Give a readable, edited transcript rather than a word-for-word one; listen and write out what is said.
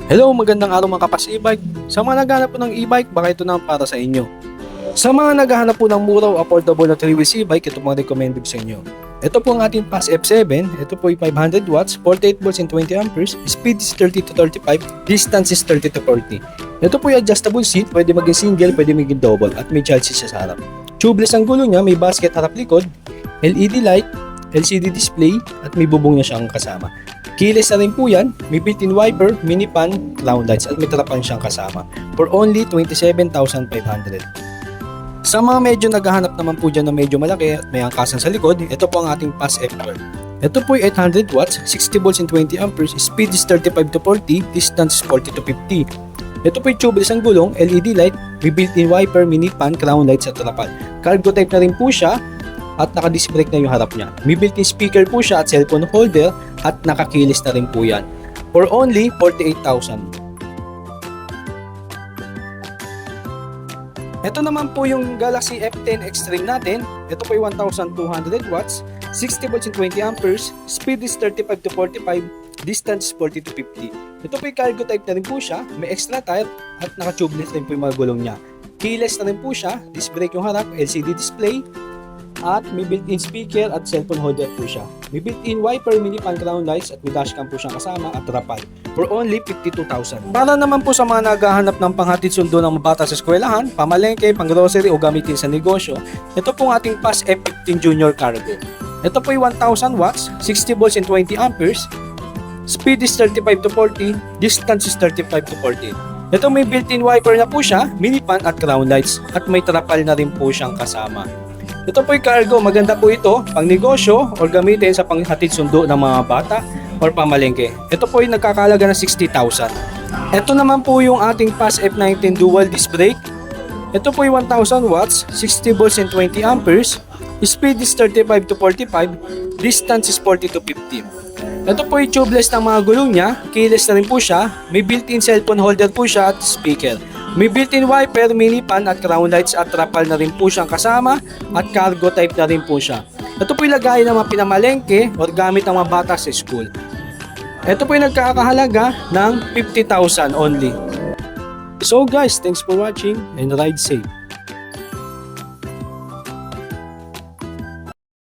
Hello, magandang araw mga kapas e-bike. Sa mga naghahanap po ng e-bike, baka ito na ang para sa inyo. Sa mga naghahanap po ng mura o affordable na 3-wheel e-bike, ito po ang recommended sa inyo. Ito po ang ating PAS F7. Ito po ay 500 watts, 48 volts and 20 amperes. Speed is 30 to 35, distance is 30 to 40. Ito po ay adjustable seat, pwede maging single, pwede maging double, at may child seat siya sa harap. Tubeless ang gulo niya, may basket harap likod, LED light, LCD display, at may bubong niya siyang kasama. Keyless na rin po yan, may built-in wiper, mini fan, clown lights at may tarapan siyang kasama for only 27,500. Sa mga medyo naghahanap naman po dyan na medyo malaki at may angkasan sa likod, ito po ang ating PAS F12. Ito po ay 800 watts, 60 volts and 20 amperes, speed is 35 to 40, distance is 40 to 50. Ito po ay tubeless ang gulong, LED light, may built-in wiper, mini fan, clown lights at tarapan. Cargo type na rin po siya at naka-disc brake na yung harap niya. May built-in speaker po siya at cellphone holder at nakakilis na rin po yan for only 48,000. Ito naman po yung Galaxy F10 Extreme natin. Ito po ay 1,200 watts, 60 volts and 20 amperes, speed is 35 to 45, distance is 40 to 50. Ito po ay cargo type na rin po siya, may extra tire at naka-tubeless rin po yung mga gulong niya. Keyless na rin po siya, disc brake yung harap, LCD display, at may built-in speaker at cellphone holder po siya. May built-in wiper, mini fan, crown lights at may dashcam po siyang kasama at trapal for only 52,000. Para naman po sa mga naghahanap ng panghatid sundo ng mga bata sa eskwelahan, pamalengke, pang-grocery o gamitin sa negosyo, ito pong ating PAS F15 Junior Cargo. Ito po ay 1,000 watts, 60 volts and 20 amperes, speed is 35 to 40, distance is 35 to 40. Ito may built-in wiper na po siya, mini fan at crown lights at may trapal na rin po siyang kasama. Ito po ay cargo, maganda po ito pang negosyo o gamitin sa panghatid sundo ng mga bata or pamalengke. Ito po ay nagkakalaga ng 60,000. Ito naman po yung ating PAS F19 dual disc brake. Ito po ay 1,000 watts, 60 volts and 20 amperes, speed is 35 to 45, distance is 40 to 50. Ito po ay tubeless ng mga gulong niya, keyless na rin po siya, may built-in cellphone holder po siya at speaker. May built-in wiper, mini fan at crown lights at trapal na rin po siyang kasama at cargo type na rin po siya. Ito po yung lagay ng mga pinamalengke o gamit ng mga bata sa school. Ito po yung nagkakahalaga ng 50,000 only. So guys, thanks for watching and ride safe.